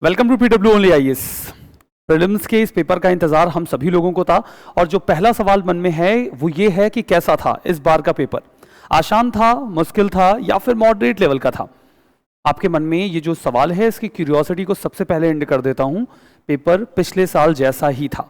Welcome to PW only IAS. Prelims के इस paper का इंतजार हम सभी लोगों को था और जो पहला सवाल मन में है वो ये है कि कैसा था इस बार का पेपर। आसान था, मुश्किल था या फिर मॉडरेट लेवल का था? आपके मन में ये जो सवाल है इसकी क्यूरियोसिटी को सबसे पहले एंड कर देता हूं। पेपर पिछले साल जैसा ही था,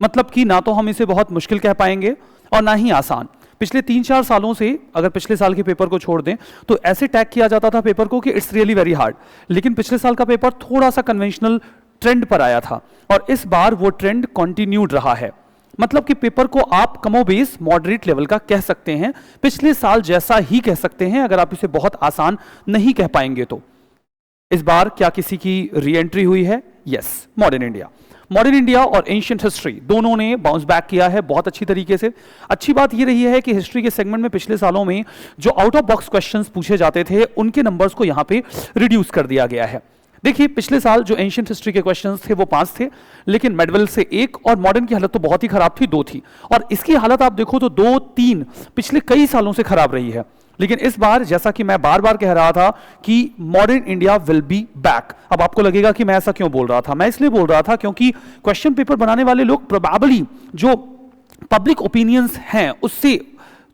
मतलब कि ना तो हम इसे बहुत मुश्किल कह पाएंगे और ना ही आसान। पिछले 3-4 सालों से अगर पिछले साल के पेपर को छोड़ दें तो ऐसे टैग किया जाता था पेपर को कि इट्स रियली वेरी हार्ड, लेकिन पिछले साल का पेपर थोड़ा सा कन्वेंशनल ट्रेंड पर आया था और इस बार वो ट्रेंड कंटिन्यूड रहा है। मतलब कि पेपर को आप कमोबेश मॉडरेट लेवल का कह सकते हैं, पिछले साल जैसा ही कह सकते हैं अगर आप इसे बहुत आसान नहीं कह पाएंगे तो। इस बार क्या किसी की री एंट्री हुई है? Yes, modern India. Modern India और एंशिएंट हिस्ट्री दोनों ने बाउंस बैक किया है बहुत अच्छी तरीके से। अच्छी बात यह रही है कि हिस्ट्री के सेगमेंट में पिछले सालों में जो आउट ऑफ बॉक्स क्वेश्चंस पूछे जाते थे उनके नंबर्स को यहां पे रिड्यूस कर दिया गया है। देखिए, पिछले साल जो एंशिएंट हिस्ट्री के क्वेश्चंस थे वो 5 थे, लेकिन मेडवेल से 1 और मॉडर्न की हालत तो बहुत ही खराब थी, 2 थी। और इसकी हालत आप देखो तो 2-3 पिछले कई सालों से खराब रही है। लेकिन इस बार जैसा कि मैं बार बार कह रहा था कि modern India will be back. अब आपको लगेगा कि मैं ऐसा क्यों बोल रहा था? मैं इसलिए बोल रहा था क्योंकि क्वेश्चन पेपर बनाने वाले लोग प्रोबेबली जो पब्लिक ओपिनियंस हैं उससे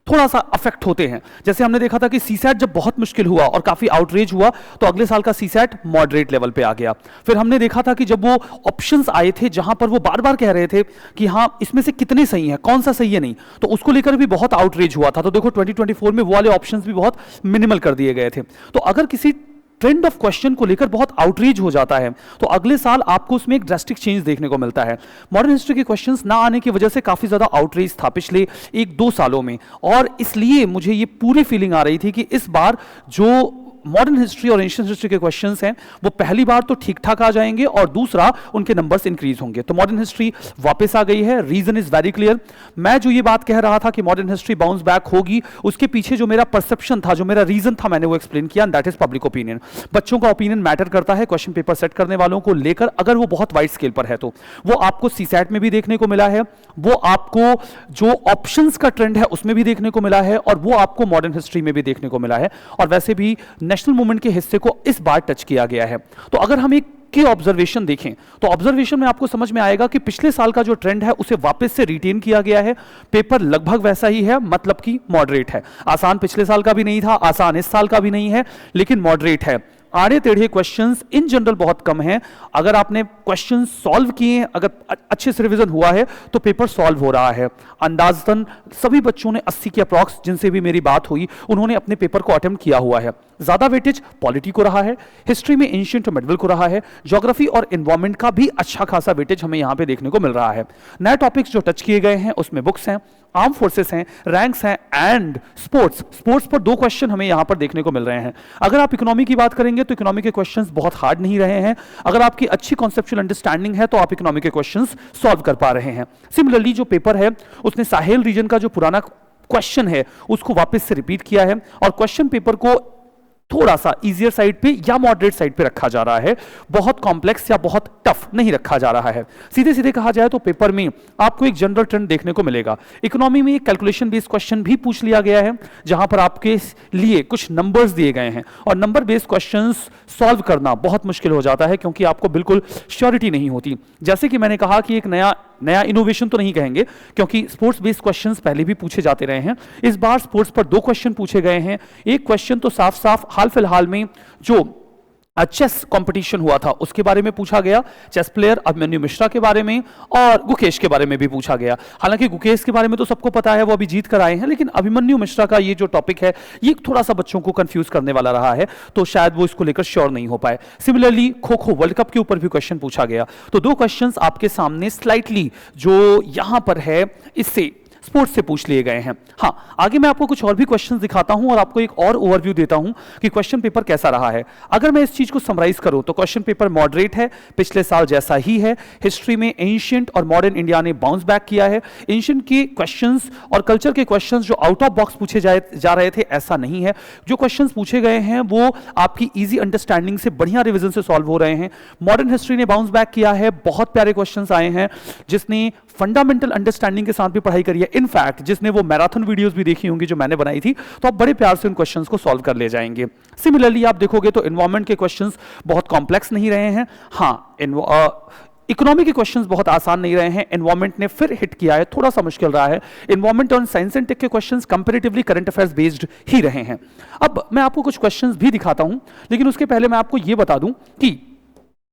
थोड़ा सा अफेक्ट होते हैं। जैसे हमने देखा था कि सीसैट जब बहुत मुश्किल हुआ और काफी आउटरीच हुआ तो अगले साल का सीसैट मॉडरेट लेवल पे आ गया। फिर हमने देखा था कि जब वो ऑप्शंस आए थे जहां पर वो बार बार कह रहे थे कि हाँ इसमें से कितने सही है, कौन सा सही है नहीं, तो उसको लेकर भी बहुत आउटरीच हुआ था। तो देखो 2024 में वो वाले ऑप्शंस भी बहुत मिनिमल कर दिए गए थे। तो अगर किसी ट्रेंड ऑफ क्वेश्चन को लेकर बहुत आउटरीच हो जाता है तो अगले साल आपको उसमें एक ड्रास्टिक चेंज देखने को मिलता है। मॉडर्न हिस्ट्री के क्वेश्चंस ना आने की वजह से काफी ज्यादा आउटरीच था पिछले 1-2 सालों में, और इसलिए मुझे ये पूरी फीलिंग आ रही थी कि इस बार जो मॉडर्न हिस्ट्री और एंशिएंट हिस्ट्री के क्वेश्चंस हैं वो पहली बार तो ठीक ठाक आ जाएंगे और दूसरा उनके नंबर्स इंक्रीज होंगे। तो मॉडर्न हिस्ट्री वापस आ गई है, रीजन इज वेरी क्लियर। मैं जो ये बात कह रहा था कि मॉडर्न हिस्ट्री बाउंस बैक होगी, उसके पीछे जो मेरा परसेप्शन था, जो मेरा रीजन था, मैंने वो एक्सप्लेन किया, दैट इज पब्लिक ओपिनियन। बच्चों का ओपिनियन मैटर करता है क्वेश्चन पेपर सेट करने वालों को लेकर, अगर वो बहुत वाइड स्केल पर है तो। वो आपको सीसैट में भी देखने को मिला है, वो आपको जो ऑप्शंस का ट्रेंड है उसमें भी देखने को मिला है, और वो आपको मॉडर्न हिस्ट्री में भी देखने को मिला है। और वैसे भी नेशनल मूवमेंट के हिस्से को इस बार टच किया गया है। तो अगर हम एक के ऑब्जर्वेशन देखें तो ऑब्जर्वेशन में आपको समझ में आएगा कि पिछले साल का जो ट्रेंड है उसे वापस से रिटेन किया गया है। पेपर लगभग वैसा ही है, मतलब कि मॉडरेट है। आसान पिछले साल का भी नहीं था, आसान इस साल का भी नहीं है, लेकिन मॉडरेट है। आड़े टेढ़े क्वेश्चंस इन जनरल बहुत कम हैं। अगर आपने क्वेश्चंस सॉल्व किए, अगर अच्छे से रिवीजन हुआ है तो पेपर सॉल्व हो रहा है। अंदाजतन सभी बच्चों ने 80 के अप्रॉक्स, जिनसे भी मेरी बात हुई, उन्होंने अपने पेपर को अटेम्प्ट किया हुआ है। ज्यादा वेटेज पॉलिटी को रहा है, हिस्ट्री में एंशिएंट और मेडीवल को रहा है, ज्योग्राफी और एनवायरमेंट का भी अच्छा खासा वेटेज हमें यहां पे देखने को मिल रहा है। नए टॉपिक्स जो टच किए गए हैं उसमें बुक्स हैं, आर्म फोर्सेस हैं, रैंक्स हैं एंड स्पोर्ट्स। स्पोर्ट्स पर 2 क्वेश्चन हमें यहां पर देखने को मिल रहे हैं। अगर आप इकोनॉमी की बात करेंगे तो इकोनॉमी के क्वेश्चंस बहुत हार्ड नहीं रहे हैं। अगर आपकी अच्छी कॉन्सेप्चुअल अंडरस्टैंडिंग है तो आप इकोनॉमी के क्वेश्चंस सॉल्व कर पा रहे हैं। सिमिलरली जो पेपर है उसने साहेल रीजन का जो पुराना क्वेश्चन है उसको वापस से रिपीट किया है और क्वेश्चन पेपर को थोड़ा सा इजियर साइड पे या मॉडरेट साइड पे रखा जा रहा है। बहुत कॉम्प्लेक्स या बहुत टफ नहीं रखा जा रहा है। सीधे सीधे कहा जाए तो पेपर में आपको एक जनरल ट्रेंड देखने को मिलेगा। इकोनॉमी में एक कैलकुलेशन बेस्ड क्वेश्चन भी पूछ लिया गया है जहां पर आपके लिए कुछ नंबर्स दिए गए हैं, और नंबर बेस्ड क्वेश्चंस सॉल्व करना बहुत मुश्किल हो जाता है क्योंकि आपको बिल्कुल श्योरिटी नहीं होती। जैसे कि मैंने कहा कि एक नया इनोवेशन तो नहीं कहेंगे क्योंकि स्पोर्ट्स बेस्ड क्वेश्चंस पहले भी पूछे जाते रहे हैं। इस बार स्पोर्ट्स पर 2 क्वेश्चन पूछे गए हैं। एक क्वेश्चन तो साफ साफ हाल फिलहाल में जो चेस कंपटीशन हुआ था उसके बारे में पूछा गया, चेस प्लेयर अभिमन्यु मिश्रा के बारे में, और गुकेश के बारे में भी पूछा गया। हालांकि गुकेश के बारे में तो सबको पता है, वो अभी जीत कर आए हैं, लेकिन अभिमन्यु मिश्रा का ये जो टॉपिक है ये थोड़ा सा बच्चों को कंफ्यूज करने वाला रहा है, तो शायद वो इसको लेकर श्योर नहीं हो पाए। Similarly kho kho world cup के ऊपर भी क्वेश्चन पूछा गया। तो 2 क्वेश्चन आपके सामने स्लाइटली जो यहां पर है इससे स्पोर्ट्स से पूछ लिए गए हैं। हाँ, आगे मैं आपको कुछ और भी क्वेश्चंस दिखाता हूं और आपको एक और ओवरव्यू देता हूं कि क्वेश्चन पेपर कैसा रहा है। अगर मैं इस चीज को समराइज करूं तो क्वेश्चन पेपर मॉडरेट है, पिछले साल जैसा ही है। हिस्ट्री में एंशिएंट और मॉडर्न इंडिया ने बाउंस बैक किया है। एंशिएंट के क्वेश्चंस और कल्चर के क्वेश्चंस जो आउट ऑफ बॉक्स पूछे जा रहे थे ऐसा नहीं है। जो क्वेश्चंस पूछे गए हैं वो आपकी इजी अंडरस्टैंडिंग से, बढ़िया रिवीजन से सॉल्व हो रहे हैं। मॉडर्न हिस्ट्री ने बाउंस बैक किया है, बहुत प्यारे क्वेश्चंस आए हैं जिसने फंडामेंटल अंडरस्टैंडिंग के साथ भी पढ़ाई करी है। इनफैक्ट जिसने वो मैराथन वीडियोस भी देखी होंगी जो मैंने बनाई थी, तो आप बड़े प्यार से उन क्वेश्चंस को सॉल्व कर ले जाएंगे। सिमिलरली आप देखोगे तो एनवायरमेंट के क्वेश्चंस बहुत कॉम्प्लेक्स नहीं रहे हैं। हाँ, इकोनॉमी के क्वेश्चंस बहुत आसान नहीं रहे हैं, एनवायरमेंट ने फिर हिट किया है, थोड़ा सा मुश्किल रहा है। एनवायरमेंट और साइंस एंड टेक के questions comparatively current affairs based ही रहे हैं। अब मैं आपको कुछ क्वेश्चंस भी दिखाता हूं, लेकिन उसके पहले मैं आपको यह बता दूं कि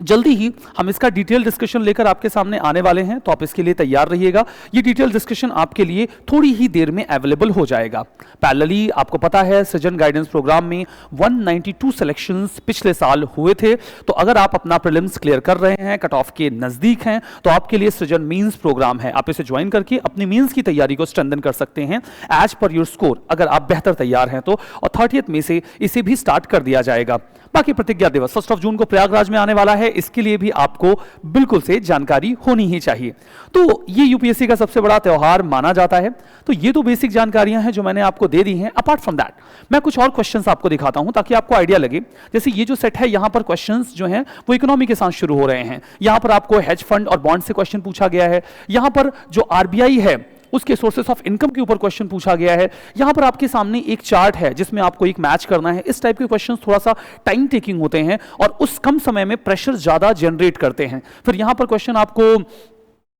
जल्दी ही हम इसका डिटेल डिस्कशन लेकर आपके सामने आने वाले हैं, तो आप इसके लिए तैयार रहिएगा। ये डिटेल डिस्कशन आपके लिए थोड़ी ही देर में अवेलेबल हो जाएगा। पैरेलली आपको पता है सृजन गाइडेंस प्रोग्राम में 192 सिलेक्शंस पिछले साल हुए थे, तो अगर आप अपना प्रीलिम्स क्लियर कर रहे हैं, कट ऑफ के नजदीक हैं, तो आपके लिए सृजन मींस प्रोग्राम है। आप इसे ज्वाइन करके अपनी मींस की तैयारी को स्ट्रेंथन कर सकते हैं एज पर योर स्कोर, अगर आप बेहतर तैयार हैं तो। और 30 में से इसे भी स्टार्ट कर दिया जाएगा। बाकी प्रतिज्ञा दिवस 1 जून को प्रयागराज में आने वाला है, इसके लिए भी आपको बिल्कुल से जानकारी होनी ही चाहिए। तो ये यूपीएससी का सबसे बड़ा त्यौहार माना जाता है। तो ये तो बेसिक जानकारियां हैं जो मैंने आपको दे दी हैं। अपार्ट फ्रॉम दैट मैं कुछ और क्वेश्चंस आपको दिखाता हूं ताकि आपको आइडिया लगे। जैसे ये जो सेट है, यहां पर क्वेश्चंस जो हैं वो इकोनॉमी के साथ शुरू हो रहे हैं। यहां पर आपको हेज फंड और बॉन्ड से क्वेश्चन पूछा गया है। यहां पर जो आरबीआई है उसके सोर्सेस ऑफ इनकम के ऊपर क्वेश्चन पूछा गया है। यहां पर आपके सामने एक चार्ट है जिसमें आपको एक मैच करना है। इस टाइप के क्वेश्चंस थोड़ा सा टाइम टेकिंग होते हैं और उस कम समय में प्रेशर ज्यादा जनरेट करते हैं। फिर यहां पर क्वेश्चन आपको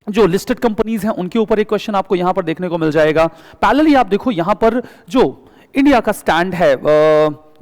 जो लिस्टेड कंपनीज हैं उनके ऊपर एक क्वेश्चन आपको यहां पर देखने को मिल जाएगा। पैरेलली आप देखो यहां पर जो इंडिया का स्टैंड है,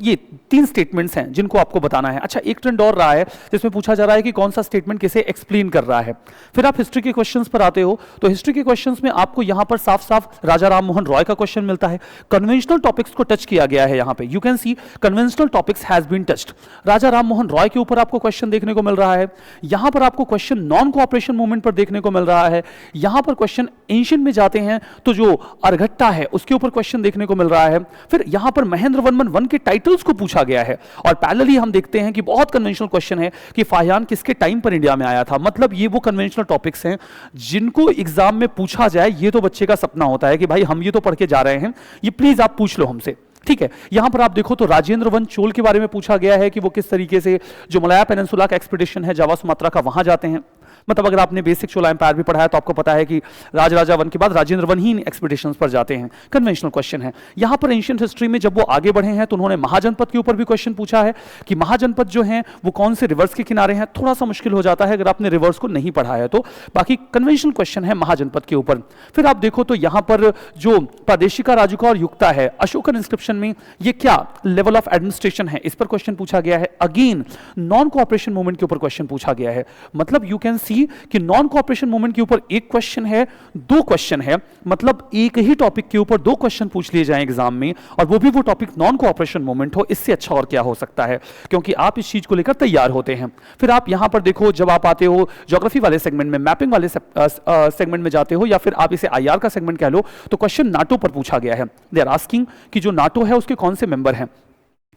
ये 3 स्टेटमेंट्स हैं जिनको आपको बताना है। अच्छा, एक ट्रेंड और रहा है जिसमें पूछा जा रहा है कि कौन सा स्टेटमेंट किसे एक्सप्लेन कर रहा है। फिर आप हिस्ट्री के क्वेश्चंस पर आते हो, तो हिस्ट्री के क्वेश्चंस में आपको यहां पर साफ साफ राजा राम मोहन रॉय का क्वेश्चन मिलता है। कन्वेंशनल टॉपिक्स को टच किया गया है। यहां पे you can see conventional topics has been touched. Raja Ram Mohan Roy के ऊपर आपको क्वेश्चन देखने को मिल रहा है। यहां पर आपको क्वेश्चन नॉन कोऑपरेशन मूवमेंट पर देखने को मिल रहा है। यहां पर क्वेश्चन एंशिएंट में जाते हैं तो जो अरघट्टा है उसके ऊपर क्वेश्चन देखने को मिल रहा है। फिर यहां पर महेंद्र वर्मन 1 के टाइटल्स को पूछा गया है। और पैरेलली हम देखते हैं कि बहुत कन्वेंशनल क्वेश्चन है कि फाहियान किसके टाइम पर इंडिया में आया था। मतलब ये वो कन्वेंशनल टॉपिक्स हैं जिनको एग्जाम में पूछा जाए, ये तो बच्चे का सपना होता है कि भाई हम ये तो पढ़ के जा रहे हैं, ये प्लीज आप पूछ लो हमसे। ठीक है, यहां पर आप देखो तो राजेंद्र वन चोल के बारे में पूछा गया है कि वो किस तरीके से जो मलाया पेनिनसुला का एक्सपीडिशन है जावा सुमात्रा का, वहां जाते हैं। मतलब अगर आपने बेसिक चोला एम्पायर भी पढ़ा है तो आपको पता है कि राजराजा वन के बाद राजेंद्र वन ही एक्सपीडिशंस पर जाते हैं। कन्वेंशनल क्वेश्चन है। यहां पर एंशिएंट हिस्ट्री में जब वो आगे बढ़े हैं तो उन्होंने महाजनपद के ऊपर भी क्वेश्चन पूछा है कि महाजनपद जो हैं वो कौन से रिवर्स के किनारे हैं। थोड़ा सा मुश्किल हो जाता है अगर आपने रिवर्स को नहीं पढ़ा है तो। बाकी कन्वेंशनल क्वेश्चन है महाजनपद के ऊपर। फिर आप देखो तो यहां पर जो प्रादेशिका राजुका और युक्ता है अशोकन इंस्क्रिप्शन में, ये क्या लेवल ऑफ एडमिनिस्ट्रेशन है, इस पर क्वेश्चन पूछा गया है। अगेन नॉन कोऑपरेशन मूवमेंट के ऊपर क्वेश्चन पूछा गया है। मतलब यू कैन सी कि नॉन कोऑपरेशन मूवमेंट के ऊपर एक क्वेश्चन है, 2 क्वेश्चन है, मतलब एक ही टॉपिक के ऊपर 2 क्वेश्चन पूछ लिए जाएं एग्जाम में, और वो भी वो टॉपिक नॉन कोऑपरेशन मूवमेंट हो। इससे अच्छा और क्या हो सकता है, क्योंकि आप इस चीज को लेकर तैयार होते हैं। फिर आप यहां पर देखो, जब आप आते हो ज्योग्राफी वाले सेगमेंट में, मैपिंग वाले सेगमेंट में जाते हो, या फिर आप इसे आईआर का सेगमेंट कह लो, तो क्वेश्चन नाटो पर पूछा गया है। दे आर आस्किंग कि जो नाटो है उसके कौन से मेंबर हैं।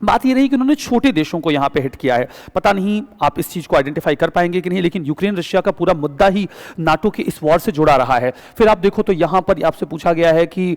बात ये रही कि उन्होंने छोटे देशों को यहां पे हिट किया है। पता नहीं आप इस चीज को आइडेंटिफाई कर पाएंगे कि नहीं, लेकिन यूक्रेन रशिया का पूरा मुद्दा ही नाटो के इस वॉर से जुड़ा रहा है। फिर आप देखो तो यहां पर आपसे पूछा गया है कि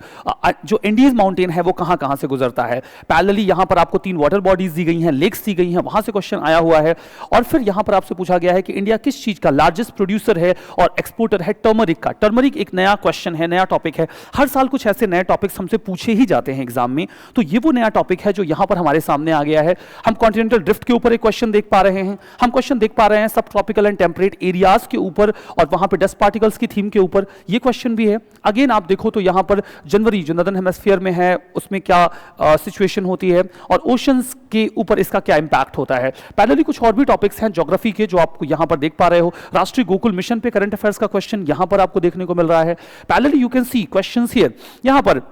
जो इंडीज माउंटेन है वो कहां से गुजरता है। पैरेलली यहां पर आपको 3 वाटर बॉडीज दी गई हैं, लेक्स दी गई हैं, वहां से क्वेश्चन आया हुआ है। और फिर यहां पर आपसे पूछा गया है कि इंडिया किस चीज का लार्जेस्ट प्रोड्यूसर है और एक्सपोर्टर है, टर्मरिक का। टर्मरिक एक नया क्वेश्चन है, नया टॉपिक है। हर साल कुछ ऐसे नए टॉपिक्स हमसे पूछे ही जाते हैं एग्जाम में, तो ये वो नया टॉपिक है जो यहां पर हमारे सामने आ गया है। हम कॉन्टिनेंटल ड्रिफ्ट के ऊपर एक क्वेश्चन देख पा रहे हैं, हम क्वेश्चन देख पा रहे हैं सब ट्रॉपिकल एंड टेम्परेट एरियाज के ऊपर, और वहां पे डस्ट पार्टिकल्स की थीम के ऊपर ये क्वेश्चन भी है। अगेन आप देखो तो यहां पर जनवरी जो नदर्न हेमिस्फीयर में है उसमें क्या सिचुएशन होती है, और ओशंस के ऊपर इसका क्या इंपैक्ट होता है। पैरेलली कुछ और भी टॉपिक्स हैं ज्योग्राफी के जो आपको यहां पर देख पा रहे हो। राष्ट्रीय गोकुल मिशन पे करंट अफेयर्स का क्वेश्चन यहां पर आपको देखने को मिल रहा है। Parallelly you can C questions here. यहां पर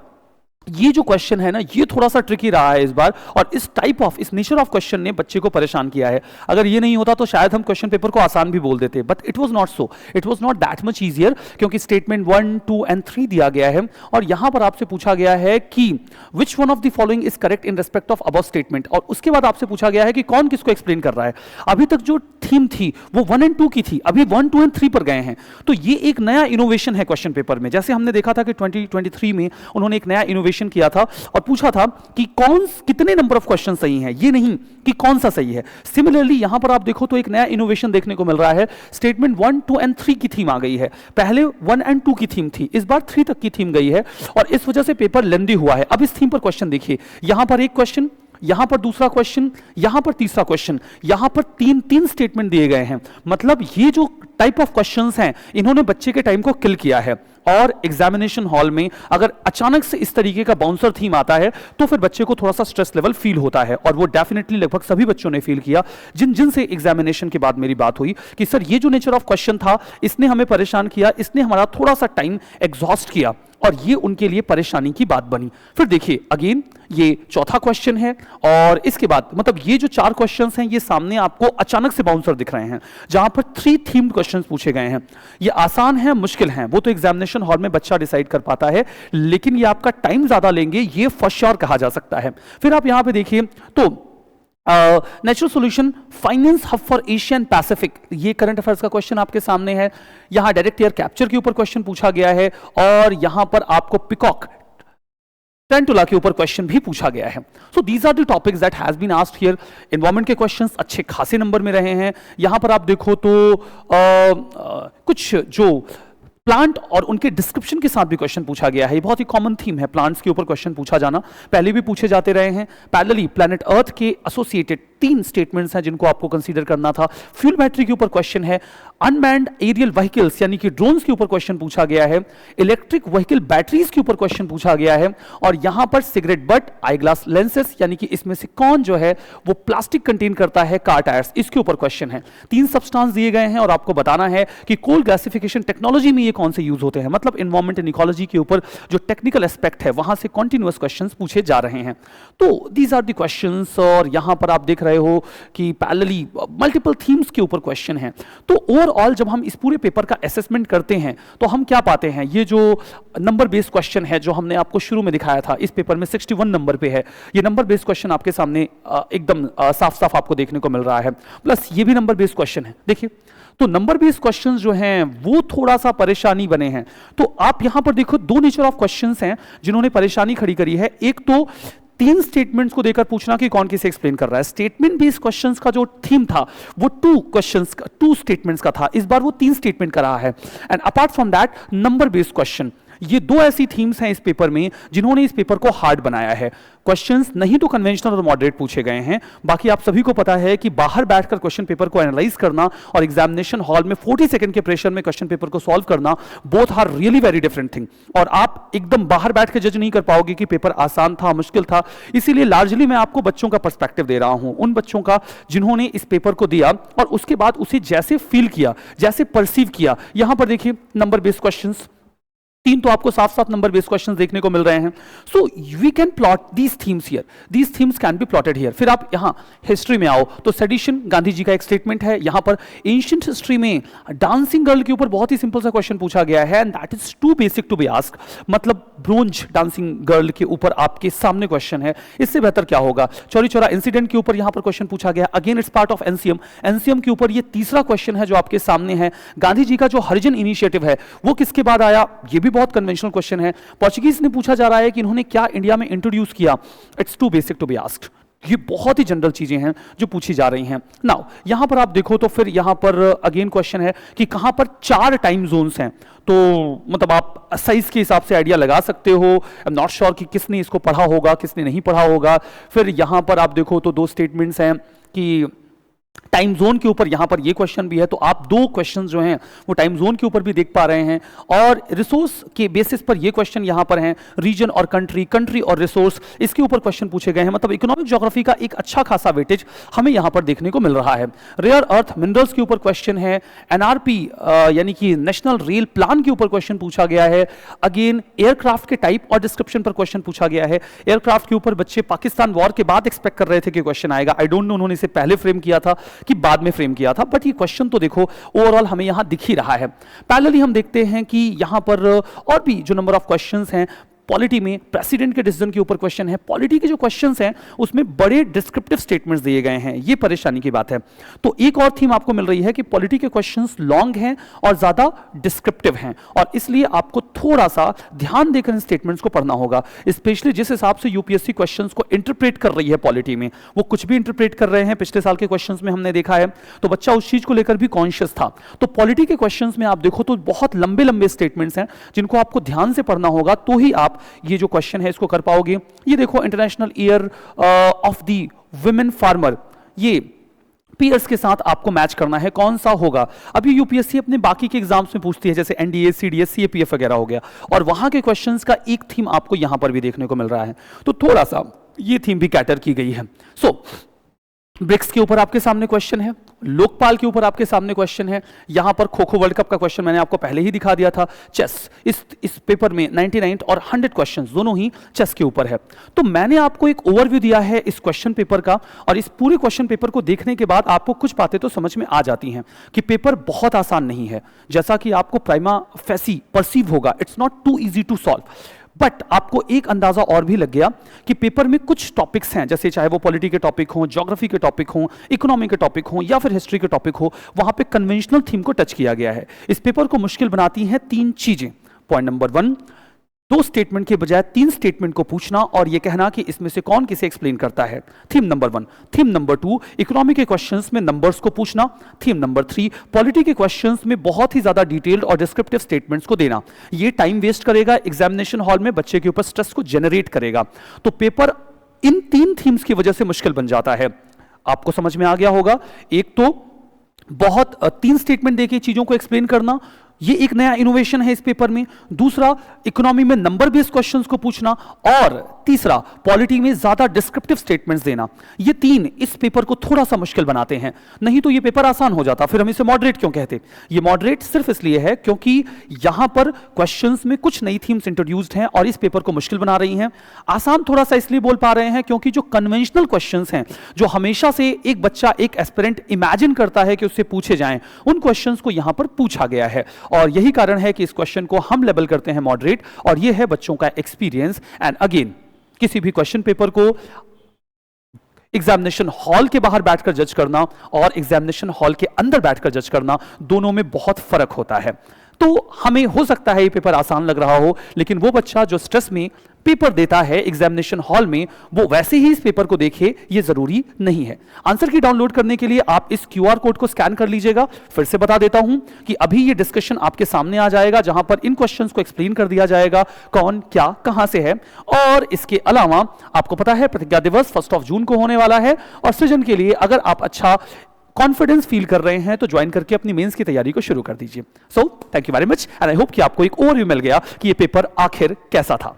ये जो क्वेश्चन है ना, ये थोड़ा सा ट्रिकी रहा है इस बार, और इस टाइप ऑफ, इस नेचर ऑफ क्वेश्चन ने बच्चे को परेशान किया है। अगर ये नहीं होता तो शायद हम क्वेश्चन पेपर को आसान भी बोल देते, but it was not so, it was not that much easier, क्योंकि स्टेटमेंट 1, 2 एंड 3 दिया गया है, और यहां पर आपसे पूछा गया है कि which one of the following is correct in respect of above statement, और उसके बाद आपसे पूछा गया है कि कौन किसको एक्सप्लेन कर रहा है। अभी तक जो थीम थी वो 1 एंड 2 की थी, अभी 1, 2 एंड 3 पर गए हैं। तो ये एक नया इनोवेशन है क्वेश्चन पेपर में। जैसे हमने देखा था कि 2023 में उन्होंने एक नया इनोवेशन इन्वेस्टिगेशन किया था और पूछा था कि कितने नंबर ऑफ क्वेश्चन सही हैं, ये नहीं कि कौन सा सही है। सिमिलरली यहां पर आप देखो तो एक नया इनोवेशन देखने को मिल रहा है। स्टेटमेंट 1, 2 एंड 3 की थीम आ गई है। पहले 1 एंड 2 की थीम थी, इस बार 3 तक की थीम गई है और इस वजह से पेपर लेंदी हुआ है। अब इस थीम पर क्वेश्चन देखिए, यहां पर एक क्वेश्चन, यहां पर दूसरा क्वेश्चन, यहां पर तीसरा क्वेश्चन, यहां पर तीन स्टेटमेंट दिए गए हैं। मतलब ये जो टाइप ऑफ क्वेश्चंस हैं इन्होंने बच्चे के टाइम को किल किया है। और एग्जामिनेशन हॉल में अगर अचानक से इस तरीके का बाउंसर थीम आता है तो फिर बच्चे को थोड़ा सा स्ट्रेस लेवल फील होता है और वो डेफिनेटली लगभग सभी बच्चों ने फील किया जिनसे एग्जामिनेशन के बाद मेरी बात हुई कि सर ये जो नेचर ऑफ क्वेश्चन था इसने हमें परेशान किया, इसने हमारा थोड़ा सा टाइम एग्जॉस्ट किया और ये उनके लिए परेशानी की बात बनी। फिर देखिए अगेन ये चौथा क्वेश्चन है और इसके बाद मतलब ये जो 4 क्वेश्चंस हैं ये सामने आपको अचानक से बाउंसर दिख रहे हैं जहां पर 3 थीम्ड क्वेश्चंस पूछे गए हैं। ये आसान है, मुश्किल है, वो तो एग्जामिनेशन हॉल में बच्चा डिसाइड कर पाता है, लेकिन ये आपका टाइम ज्यादा लेंगे, ये फॉर श्योर कहा जा सकता है। फिर आप यहां पे देखिए तो natural solution finance hub for Asian Pacific, ये करंट अफेयर्स का क्वेश्चन आपके सामने है। यहां डायरेक्ट एयर कैप्चर के ऊपर क्वेश्चन पूछा गया है और यहां पर आपको पिकॉक टेंटुला के ऊपर क्वेश्चन भी पूछा गया है। So these are the topics that has been asked here. Environment के क्वेश्चंस अच्छे खासे नंबर में रहे हैं। यहां पर आप देखो तो कुछ जो प्लांट और उनके डिस्क्रिप्शन के साथ भी क्वेश्चन पूछा गया है। ये बहुत ही कॉमन थीम है, प्लांट्स के ऊपर क्वेश्चन पूछा जाना, पहले भी पूछे जाते रहे हैं। पैरेलली प्लैनेट अर्थ के एसोसिएटेड 3 स्टेटमेंट्स हैं जिनको आपको कंसीडर करना था। फ्यूल बैटरी के ऊपर क्वेश्चन है। अनमैन्ड एरियल व्हीकल्स यानी कि ड्रोन्स के ऊपर क्वेश्चन पूछा गया है। इलेक्ट्रिक व्हीकल बैटरीज के ऊपर क्वेश्चन पूछा गया है और यहां पर cigarette but I glass lenses यानी कि इसमें से कौन जो है वो प्लास्टिक कंटेन करता है, कार टायर्स, इसके ऊपर क्वेश्चन है। 3 सब्सटेंस दिए गए हैं और आपको बताना है कि कोल गैसिफिकेशन टेक्नोलॉजी में ये कौन से यूज होते हैं। मतलब एनवायरमेंट एंड इकोलॉजी के ऊपर जो टेक्निकल एस्पेक्ट है वहां से कंटीन्यूअस क्वेश्चंस पूछे जा रहे हैं। तो दीज आर द क्वेश्चंस और यहां पर आप देख रहे हो कि पैरेलली मल्टीपल थीम्स के ऊपर क्वेश्चन है। तो ओवरऑल जब हम इस पूरे पेपर का असेसमेंट करते हैं तो हम क्या पाते हैं, ये जो नंबर बेस्ड क्वेश्चन है जो हमने आपको शुरू में दिखाया था, इस पेपर में 61 नंबर पे है। ये नंबर बेस्ड क्वेश्चन आपके सामने एकदम साफ साफ आपको देखने को मिल रहा है। प्लस ये भी नंबर बेस्ड क्वेश्चन है। देखिए तो नंबर बेस्ड क्वेश्चंस जो हैं वो थोड़ा सा परेशानी बने हैं। तो आप यहां पर देखो 2 नेचर ऑफ क्वेश्चंस हैं जिन्होंने परेशानी खड़ी करी है। एक तो 3 स्टेटमेंट्स को देकर पूछना कि कौन किसे एक्सप्लेन कर रहा है। स्टेटमेंट बेस्ड क्वेश्चंस का जो थीम था वो 2 स्टेटमेंट्स का था, इस बार वो 3 स्टेटमेंट का रहा है। And apart from that number based question, ये 2 ऐसी थीम्स हैं इस पेपर में जिन्होंने इस पेपर को हार्ड बनाया है। क्वेश्चंस नहीं तो कन्वेंशनल और मॉडरेट पूछे गए हैं, बाकी आप सभी को पता है कि बाहर बैठकर क्वेश्चन पेपर को एनालाइज करना और एग्जामिनेशन हॉल में 40 सेकंड के प्रेशर में क्वेश्चन पेपर को सॉल्व करना, both are really very different thing. और आप एकदम बाहर बैठ के जज नहीं कर पाओगे कि पेपर आसान था, मुश्किल था। इसीलिए लार्जली मैं आपको बच्चों का पर्सपेक्टिव दे रहा हूं, उन बच्चों का जिन्होंने इस पेपर को दिया और उसके बाद उसे जैसे फील किया, जैसे परसीव किया। यहां पर देखिए नंबर बेस्ड क्वेश्चंस 3 तो आपको साफ साफ नंबर बेस्ड क्वेश्चंस देखने को मिल रहे हैं। So we can plot these themes here, these themes can be plotted here. फिर आप यहां हिस्ट्री में आओ तो सेडिशन गांधी जी का एक स्टेटमेंट है। यहां पर एंशिएंट हिस्ट्री में डांसिंग गर्ल के ऊपर बहुत ही सिंपल सा क्वेश्चन पूछा गया है and that is too basic to be asked. मतलब ब्रोंज डांसिंग गर्ल के ऊपर आपके सामने क्वेश्चन है, इससे बेहतर क्या होगा। चौरी चौरा इंसिडेंट के ऊपर यहां पर क्वेश्चन पूछा गया, again it's part of NCM. NCM के ऊपर ये तीसरा क्वेश्चन है जो आपके सामने है। गांधी जी का जो हरिजन इनिशिएटिव है वो किसके बाद आया, ये भी बहुत कन्वेंशनल क्वेश्चन है। पोर्चुगीज ने पूछा जा रहा है कि इन्होंने क्या इंडिया में इंट्रोड्यूस किया। It's too basic to be asked. ये बहुत ही जनरल चीजें हैं जो पूछी जा रही हैं। नाउ यहां पर आप देखो तो फिर यहां पर अगेन क्वेश्चन है कि कहां पर 4 टाइम जोन्स हैं। तो मतलब आप साइज के हिसाब से आइडिया लगा सकते हो। आई एम नॉट श्योर कि किसने इसको पढ़ा होगा, किसने नहीं पढ़ा होगा। फिर यहां पर आप देखो तो 2 स्टेटमेंट्स हैं कि टाइम जोन के ऊपर यहां पर ये क्वेश्चन भी है। तो आप 2 क्वेश्चन जो हैं वो टाइम जोन के ऊपर भी देख पा रहे हैं और रिसोर्स के बेसिस पर ये क्वेश्चन यहां पर हैं। रीजन और कंट्री, कंट्री और रिसोर्स, इसके ऊपर क्वेश्चन पूछे गए हैं। मतलब इकोनॉमिक ज्योग्राफी का एक अच्छा खासा वेटेज हमें यहां पर देखने को मिल रहा है। रेयर अर्थ मिनरल्स के ऊपर क्वेश्चन है। एनआरपी यानी कि नेशनल रेल प्लान के ऊपर क्वेश्चन पूछा गया है। अगेन एयरक्राफ्ट के टाइप और डिस्क्रिप्शन पर क्वेश्चन पूछा गया है। एयरक्राफ्ट के ऊपर बच्चे पाकिस्तान वॉर के बाद एक्सपेक्ट कर रहे थे कि क्वेश्चन आएगा। आई डोंट नो उन्होंने इसे पहले फ्रेम किया था कि बाद में फ्रेम किया था, बट ये क्वेश्चन तो देखो ओवरऑल हमें यहां दिख ही रहा है। पैरेलली हम देखते हैं कि यहां पर और भी जो नंबर ऑफ क्वेश्चंस हैं पॉलिटी में प्रेसिडेंट के डिसीजन के ऊपर क्वेश्चन है। पॉलिटी के जो क्वेश्चंस हैं उसमें बड़े डिस्क्रिप्टिव स्टेटमेंट्स दिए गए हैं, ये परेशानी की बात है। तो एक और थीम आपको मिल रही है कि पॉलिटी के क्वेश्चंस लॉन्ग हैं और ज्यादा डिस्क्रिप्टिव हैं, और इसलिए आपको थोड़ा सा ध्यान देकर इन स्टेटमेंट्स को पढ़ना होगा। स्पेशली जिस हिसाब से यूपीएससी क्वेश्चंस को इंटरप्रेट कर रही है पॉलिटी में, वो कुछ भी इंटरप्रेट कर रहे हैं, पिछले साल के क्वेश्चंस में हमने देखा है, तो बच्चा उस चीज को लेकर भी कॉन्शियस था। तो पॉलिटी के क्वेश्चंस में आप देखो तो बहुत लंबे लंबे स्टेटमेंट्स हैं जिनको आपको ध्यान से पढ़ना होगा, तो ही आप ये जो क्वेश्चन है इसको कर पाओगे। ये देखो, international year of the women farmer, ये पीयर्स के साथ आपको मैच करना है, कौन सा होगा। अभी यूपीएससी अपने बाकी के एग्जाम्स में पूछती है, जैसे एनडीए, सीडीएस, सीएपीएफ वगैरह हो गया, और वहां के क्वेश्चंस का एक थीम आपको यहां पर भी देखने को मिल रहा है, तो थोड़ा सा ये थीम भी कैटर की गई है। सो ब्रिक्स के ऊपर आपके सामने क्वेश्चन है, लोकपाल के ऊपर आपके सामने क्वेश्चन है, यहां पर खो खो वर्ल्ड कप का क्वेश्चन मैंने आपको पहले ही दिखा दिया था। चेस, इस पेपर में 99 और 100 क्वेश्चंस दोनों ही चेस के ऊपर है। तो मैंने आपको एक ओवरव्यू दिया है इस क्वेश्चन पेपर का, और इस पूरे क्वेश्चन पेपर को देखने के बाद आपको कुछ बातें तो समझ में आ जाती हैं कि पेपर बहुत आसान नहीं है, जैसा कि आपको प्राइमा फेसी परसीव होगा। It's not too easy to solve, but आपको एक अंदाजा और भी लग गया कि पेपर में कुछ टॉपिक्स हैं, जैसे चाहे वो पॉलिटी के टॉपिक हो, ज्योग्राफी के टॉपिक हो, इकोनॉमी के टॉपिक हो, या फिर हिस्ट्री के टॉपिक हो, वहां पे कन्वेंशनल थीम को टच किया गया है। इस पेपर को मुश्किल बनाती हैं तीन चीजें। पॉइंट नंबर 1, 2 स्टेटमेंट के बजाय 3 स्टेटमेंट को पूछना और यह कहना कि इसमें से कौन किसे एक्सप्लेन करता है। Theme number 1। Theme number 2, economy के क्वेश्चंस में नंबर्स को पूछना। थीम नंबर 3, पॉलिटी के क्वेश्चंस में बहुत ही ज्यादा डिटेल्ड और डिस्क्रिप्टिव स्टेटमेंट्स को देना। ये टाइम वेस्ट करेगा, एग्जामिनेशन हॉल में बच्चे के ऊपर स्ट्रेस को जनरेट करेगा। तो पेपर इन 3 थीम्स की वजह से मुश्किल बन जाता है। आपको समझ में आ गया होगा, एक तो बहुत 3 स्टेटमेंट देके चीजों को एक्सप्लेन करना, ये एक नया इनोवेशन है इस पेपर में। दूसरा, इकोनॉमी में नंबर बेस्ड क्वेश्चंस को पूछना, और तीसरा, पॉलिटी में ज्यादा डिस्क्रिप्टिव स्टेटमेंट्स देना। ये 3 इस पेपर को थोड़ा सा मुश्किल बनाते हैं, नहीं तो ये पेपर आसान हो जाता। फिर हम इसे मॉडरेट क्यों कहते? ये मॉडरेट सिर्फ इसलिए है क्योंकि यहां पर क्वेश्चंस में कुछ नई थीम्स इंट्रोड्यूस्ड हैं और इस पेपर को मुश्किल बना रही हैं। आसान थोड़ा सा इसलिए बोल पा रहे हैं क्योंकि जो कन्वेंशनल क्वेश्चंस हैं, जो हमेशा से एक बच्चा, एक एस्पिरेंट इमेजिन करता है कि उससे पूछे जाएं, उन क्वेश्चंस को यहां पर पूछा गया है, और यही कारण है कि इस क्वेश्चन को हम लेबल करते हैं मॉडरेट, और यह है बच्चों का एक्सपीरियंस। एंड अगेन, किसी भी क्वेश्चन पेपर को एग्जामिनेशन हॉल के बाहर बैठकर जज करना और एग्जामिनेशन हॉल के अंदर बैठकर जज करना, दोनों में बहुत फर्क होता है। तो हमें हो सकता है ये पेपर आसान लग रहा हो, लेकिन वो बच्चा जो स्ट्रेस में पेपर देता है एग्जामिनेशन हॉल में, वो वैसे ही इस पेपर को देखे, ये जरूरी नहीं है। आंसर की डाउनलोड करने के लिए आप इस QR कोड को स्कैन कर लीजिएगा। फिर से बता देता हूं कि अभी ये डिस्कशन आपके सामने आ जाएगा, जहां पर इन क्वेश्चंस को एक्सप्लेन कर दिया जाएगा, कौन क्या कहां से है। और इसके अलावा आपको पता है प्रतिज्ञा दिवस 1 जून को होने वाला है, और सृजन के लिए अगर आप अच्छा कॉन्फिडेंस फील कर रहे हैं तो ज्वाइन करके अपनी मेंस की तैयारी को शुरू कर दीजिए। So thank you very much, and I hope कि आपको एक ओवरव्यू मिल गया कि ये पेपर आखिर कैसा था।